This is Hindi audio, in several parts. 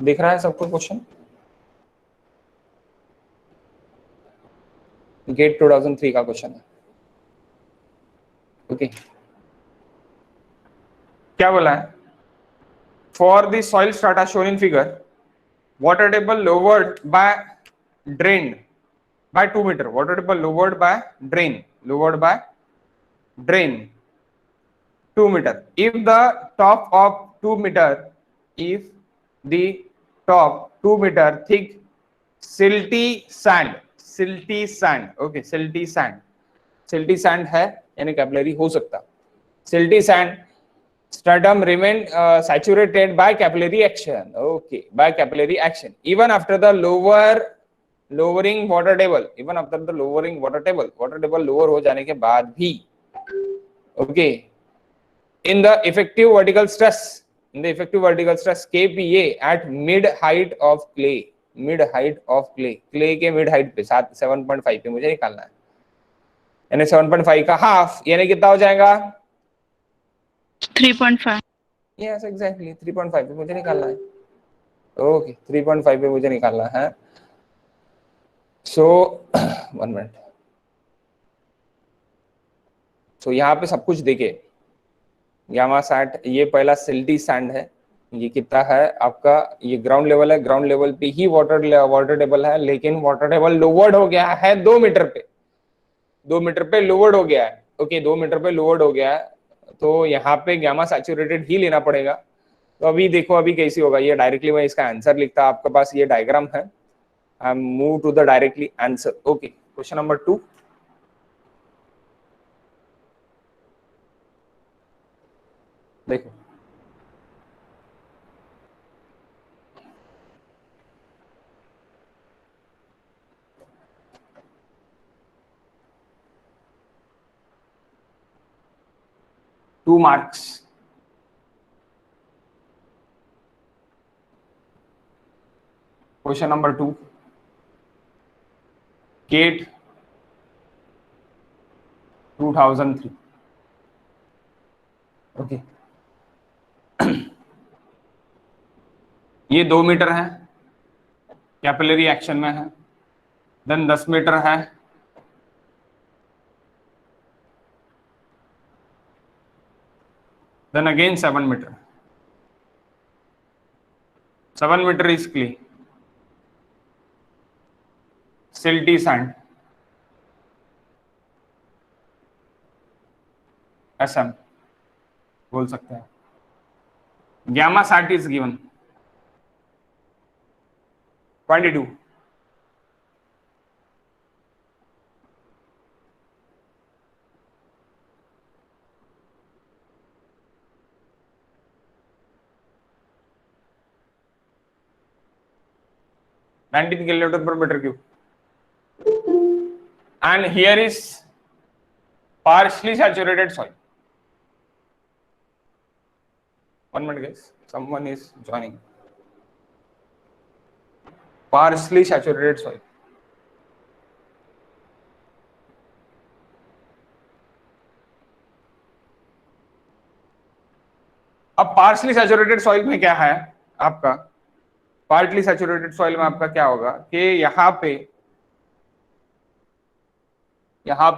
दिख रहा है सबको क्वेश्चन? गेट 2003 का क्वेश्चन है। ओके, क्या बोला है? For the soil strata shown in figure, water table lowered by drained by 2 meter, water table lowered by drain 2 meter, if the top of 2 meter, if the top 2 meter thick silty sand okay, silty sand है यानी कैपिलरी हो सकता, silty sand stratum remain saturated by capillary action, okay, by capillary action even after the lowering water table, even after the lowering water table lower हो जाने के बाद भी, okay, in the effective vertical stress kPa at mid height of clay के mid height पे 7.5 पे मुझे निकालना है, यानी 7.5 का हाफ यानी कितना हो जाएगा? 3.5। यस एग्जैक्टली 3.5 पे मुझे निकालना है। ओके 3.5 पे मुझे निकालना है। सो 1 मिनट। सो यहाँ पे सब कुछ देखे, गामा सैट, ये पहला सिल्टी सैंड है, ये कितना है आपका, ये ग्राउंड लेवल है, ग्राउंड लेवल पे ही वाटर टेबल है, लेकिन वाटर टेबल लोवर्ड हो गया है 2 मीटर पे, 2 मीटर पे लोवर्ड हो गया है। ओके 2 मीटर पे लोवर्ड हो गया है, तो यहाँ पे गामा सैचुरेटेड ही लेना पड़ेगा। तो अभी देखो अभी कैसी होगा, ये डायरेक्टली मैं इसका आंसर लिखता, आपके पास ये डायग्राम है, I move to the directly answer. Okay question number 2, देखो two marks. Question number 2, get 2003। Okay ये 2 मीटर है, कैपिलरी एक्शन में है, देन 10 मीटर है, then again 7 meter, 7 meter is clay, silty sand, SM बोल सकते हैं। Gamma sat is given 22, kilometre per metre cube, and here is partially saturated soil. 1 minute guys, someone is joining. Partially saturated soil, अब पार्शली सैचुरेटेड सॉइल में क्या है आपका, पार्टली सैचुरेटेड सॉइल में आपका क्या होगा कि यहाँ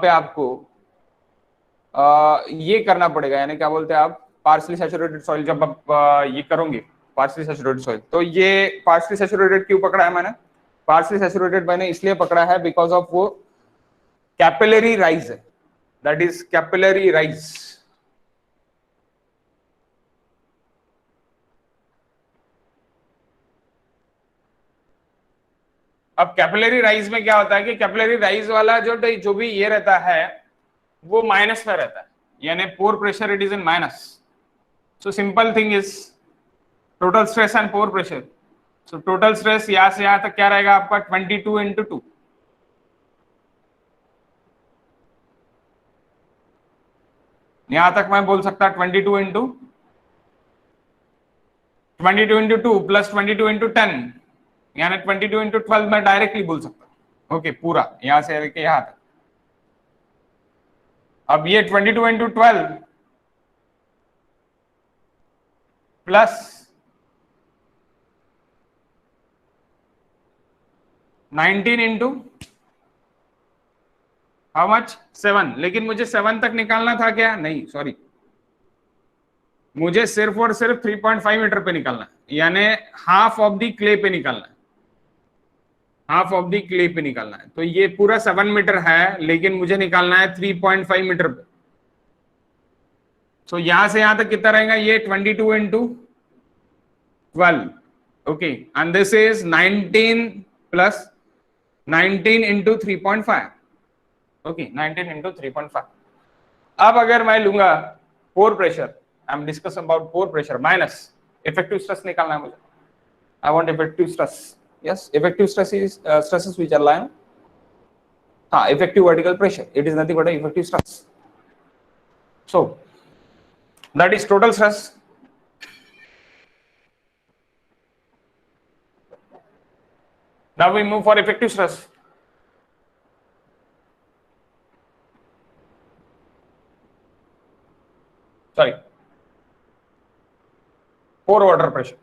पे आपको ये करना पड़ेगा, यानी क्या बोलते हैं आप, पार्शली सैचुरेटेड सॉइल जब आप ये करोगे पार्शली सैचुरेटेड सॉइल, तो ये पार्शली सैचुरेटेड क्यों पकड़ा है मैंने, पार्शली सैचुरेटेड मैंने इसलिए पकड़ा है बिकॉज ऑफ वो कैपिलरी राइज है, दैट इज कैपिलरी राइज। अब कैपिलरी राइज में क्या होता है कि कैपिलरी राइज वाला जो भी ये रहता है वो माइनस में रहता है, यानी pore pressure it is in minus. So simple thing is total stress and pore pressure. So total stress यहां से यहां तक क्या रहेगा आपका 22 इंटू 2, यहां तक मैं बोल सकता 22 इंटू 2 प्लस 22 इंटू 10, यानी 22 इंटू 12 मैं डायरेक्टली बोल सकता। ओके पूरा यहां से लेके यहां तक। अब ये 22 into 12 plus 19 into how much 7, लेकिन मुझे 7 तक निकालना था क्या? नहीं, सॉरी, मुझे सिर्फ और सिर्फ 3.5 मीटर पे निकालना है, यानी हाफ ऑफ दी क्ले पे निकालना है, हाफ ऑफ दी क्ले पे निकालना है। तो ये पूरा 7 मीटर है, लेकिन मुझे निकालना है 3.5 मीटर पे। तो यहां से यहां तक कितना रहेगा? ये 22 into 12, okay, and this is 19 plus 19 into 3.5, okay, 19 into 3.5। अब अगर मैं लूंगा pore pressure, I am discuss about pore pressure minus effective stress निकालना है मुझे। I want effective stress. Yes, effective stress is stresses which are lying. Effective vertical pressure. It is nothing but a effective stress. So that is total stress. Now we move for effective stress. Sorry, pore water pressure.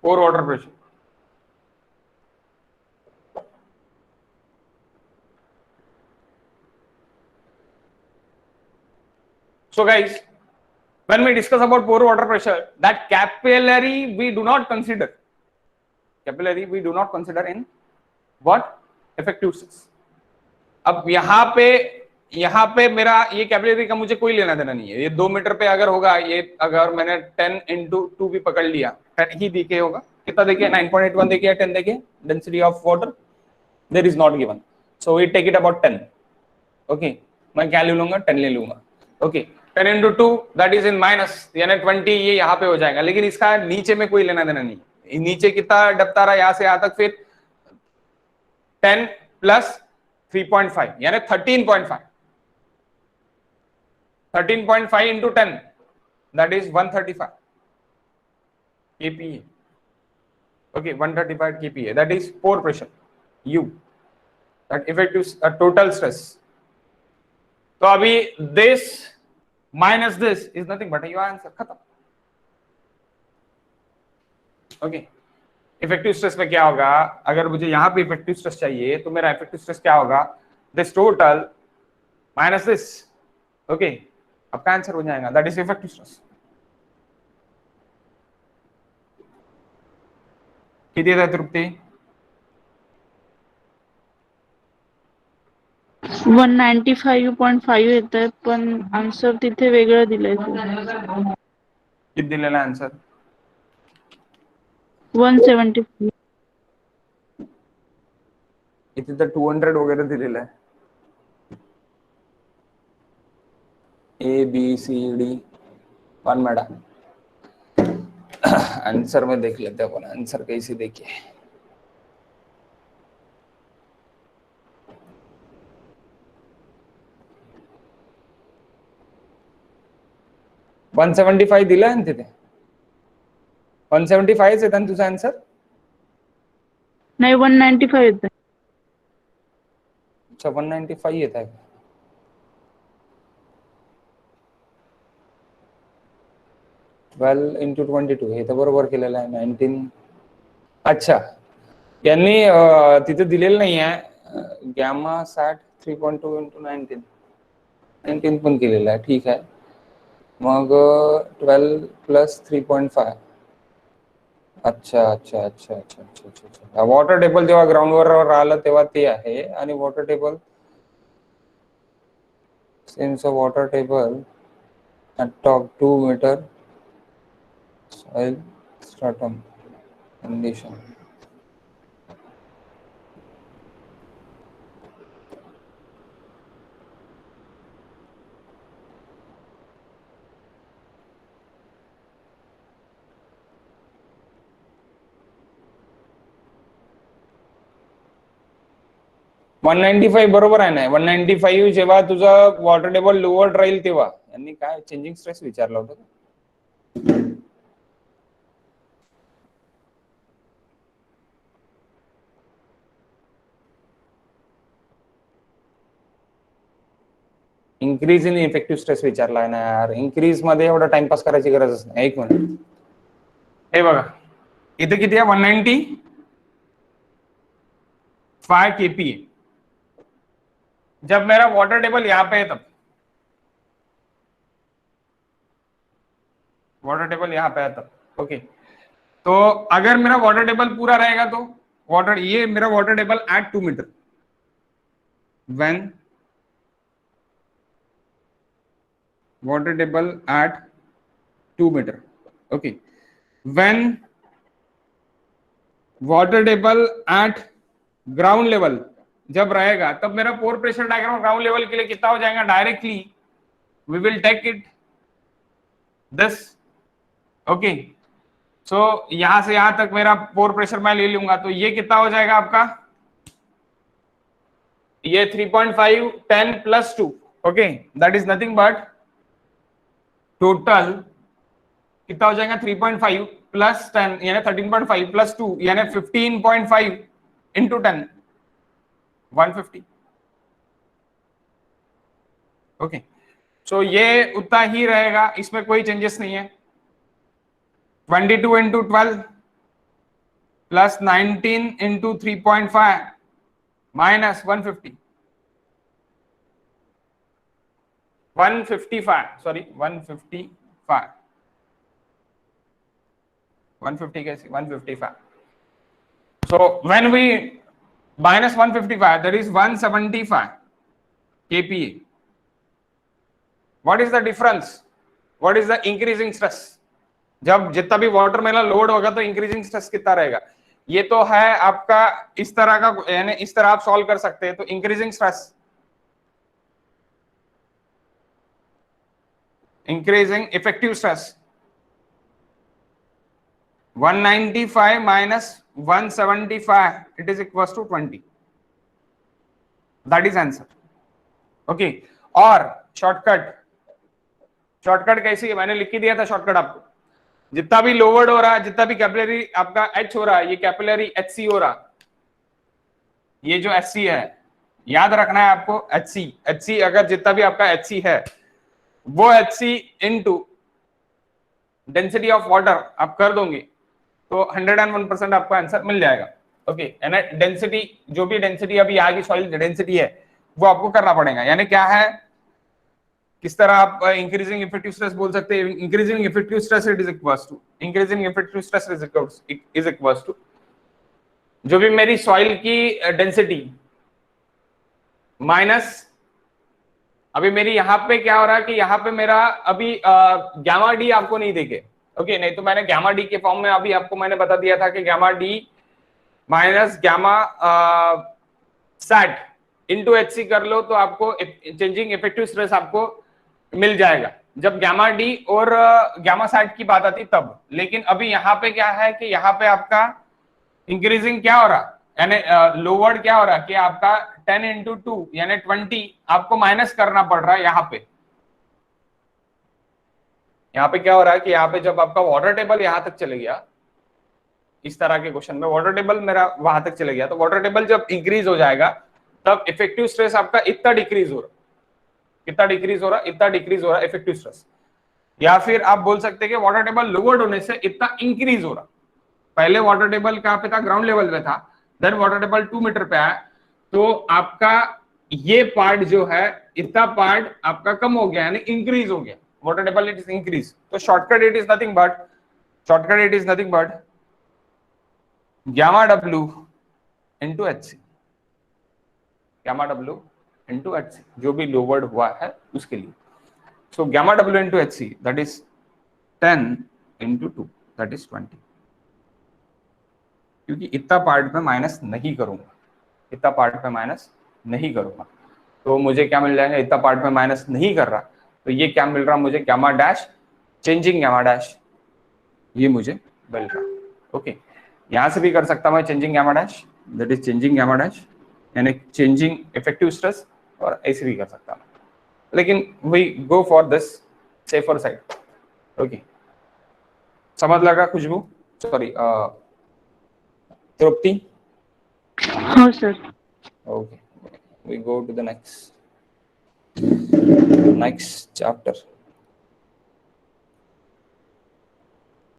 Pore water pressure. So guys, when we discuss about pore water pressure, that capillary we do not consider. Capillary we do not consider in what? Effective stress. अब यहाँ पे मेरा ये कैपिलरी का मुझे कोई लेना देना नहीं है। ये 2 मीटर पे अगर होगा, ये अगर मैंने 10 इंटू 2 भी पकड़ लिया, 10 ही देखे होगा, कितना देखिए 9.81 देखिए या 10 देखिए, density of water there is not given, so we take it about 10, okay, मैं क्या ले लूंगा? 10 ले लूंगा, okay, 10 into 2 that is in minus, यानी 20, ये यहाँ पे हो जाएगा, लेकिन इसका नीचे में कोई लेना देना नहीं। नीचे कितना डबता रहा यहाँ से यहाँ तक, फिर 10 प्लस 3.5 यानी 13.5, 13.5 into 10, that is 135 kPa. Okay, 135 kPa. That is pore pressure. U. That effective total stress. तो अभी this minus this is nothing but your answer. खत्म. Okay. इफेक्टिव स्ट्रेस में क्या होगा? अगर मुझे यहां पे इफेक्टिव स्ट्रेस चाहिए तो मेरा इफेक्टिव स्ट्रेस क्या होगा? This total minus this, okay, आपका आंसर हो जाएगा, दैट इज इफेक्टिव स्ट्रेस। किती येत आहे तृप्ती? 195.5 येत आहे, पण आन्सर तिथे वेगळं दिलंय. किती दिलेला आन्सर? 175. इथे तर 200 वगैरे दिलेलं आहे. A B C D 1 madam, answer में देख लेते हैं अपन, आंसर कैसे देखिए। वन 175 दिला आहे ना तिथे, 175 येतात तुझा आन्सर? नाही, 195 येत आहे. अच्छा, 195 येत आहे. 12 इंटू 22 हे तर बरोबर केलेलं आहे. 19, अच्छा, यांनी तिथे दिलेलं नाही आहे गॅमा सॅट 3.2 इंटू 19 पण केलेलं आहे, ठीक आहे. मग 12 प्लस 3.5, अच्छा अच्छा अच्छा अच्छा अच्छा अच्छा, वॉटर टेबल जेव्हा ग्राउंडवर राहिलं तेव्हा ते आहे, आणि water table since a water table at top 2 meter soil stratum condition. One 195 बरोबर आहे ना? 195 जेव्हा तुझं वॉटर टेबल लोअर राहील तेव्हा. यांनी काय चेंजिंग स्ट्रेस विचारला होता? इन्क्रीज इन इफेक्टिव्ह स्ट्रेस विचारलाय ना यार. इन्क्रीज मध्ये एवढा टाइमपास करायची गरजच नाही. एक मिनिट, हे बघा इथे किती आहे 195 kPa. जब मेरा वाटर टेबल यहां पे है तब वाटर टेबल यहां पे है तब ओके. तो अगर मेरा वाटर टेबल पूरा रहेगा तो ये मेरा water table at 2 meter. When water table at 2 meter. Okay, when water table at ground level जब रहेगा तब मेरा pore pressure diagram ground level के लिए कितना हो जाएगा. Directly we will take it this. Okay, so यहां से यहां तक मेरा पोर प्रेशर मैं ले लूंगा तो ये कितना हो जाएगा आपका. ये 3.5 10 plus 2. Okay, that is nothing but total कितना हो जाएगा 3.5 प्लस 10 यानी 13.5 प्लस 2 यानी 15.5 इंटू 10 150. ओके, सो ये उतना ही रहेगा, इसमें कोई चेंजेस नहीं है. 22 into 12 plus 19 into 3.5 minus 155 sorry 150 कैसे 155. so when we minus 155 that is 175 kPa. what is the difference, what is the increasing stress. जब जितना भी वाटर मेरा लोड होगा तो इंक्रीजिंग स्ट्रेस कितना रहेगा. ये तो है आपका इस तरह का, यानी इस तरह आप सॉल्व कर सकते हैं. तो increasing stress, increasing effective stress 195 minus 175 it is equals to 20. that is answer. okay, और शॉर्टकट कैसी है मैंने लिख के दिया था. शॉर्टकट आपको जितना भी लोवर्ड हो रहा है, जितना भी कैपिलरी आपका एच हो रहा है, ये कैपिलरी एचसी हो रहा. ये जो एचसी है याद रखना है आपको. एचसी अगर जितना भी आपका एचसी है वो HC into density of water आप कर दोगे तो 101% आपको आंसर मिल जाएगा. ओके, यानी डेंसिटी जो भी डेंसिटी अभी यहाँ की सॉइल डेंसिटी है वो आपको करना पड़ेगा. यानी क्या है, किस तरह आप इंक्रीजिंग इफेक्टिव स्ट्रेस बोल सकते हैं. Increasing effective stress is equals to जो भी मेरी सॉइल की डेंसिटी माइनस अभी मेरी यहाँ पे क्या हो रहा है कि यहाँ पे मेरा अभी गैमा डी आपको नहीं देखे. ओके, नहीं तो मैंने गैमा डी के फॉर्म में अभी आपको मैंने बता दिया था कि gamma D minus gamma sat into HC कर लो तो आपको चेंजिंग इफेक्टिव स्ट्रेस आपको मिल जाएगा. जब गैमा डी और गैमा सैट की बात आती तब. लेकिन अभी यहाँ पे क्या है कि यहाँ पे आपका इंक्रीजिंग क्या हो रहा, यानी लोवर्ड क्या हो रहा कि आपका 10 इंटू 2 यानी 20 आपको माइनस करना पड़ रहा है. यहाँ पे क्या हो रहा है कि यहाँ पे जब आपका वाटर टेबल यहां तक चले गया, इस तरह के क्वेश्चन में वाटर टेबल मेरा वहां तक चले गया, तो वाटर टेबल जब इंक्रीज हो जाएगा तब इफेक्टिव स्ट्रेस आपका इतना डिक्रीज हो रहा, इतना डिक्रीज हो रहा इफेक्टिव स्ट्रेस. या फिर आप बोल सकते हैं कि वाटर टेबल लोवर्ड होने से इतना इंक्रीज हो रहा. पहले वाटर टेबल कहां पे था, ग्राउंड लेवल पे था, देन वाटर टेबल 2 मीटर पे आया तो आपका ये पार्ट जो है इतना पार्ट आपका कम हो गया यानी इंक्रीज हो गया. Water table it is increase. तो shortcut it is nothing but gamma w into HC, gamma w into HC जो भी लोवर्ड हुआ है उसके लिए. so gamma w into HC that is 10 into 2 that is 20. क्योंकि इतना पार्ट में माइनस नहीं करूंगा तो मुझे क्या मिल जाएगा, इतना पार्ट में माइनस नहीं कर रहा तो ये क्या मिल रहा मुझे, gamma dash changing gamma dash ये मुझे मिल रहा. ओके, यहां से भी कर सकता हूं changing gamma dash, that is changing gamma dash यानी चेंजिंग इफेक्टिव स्ट्रेस, और ऐसे भी कर सकता हूं. लेकिन we go for this safer side. Okay, समझ लगा खुशबू, सॉरी Trupti? हो sir. Okay, we go to the next. next chapter.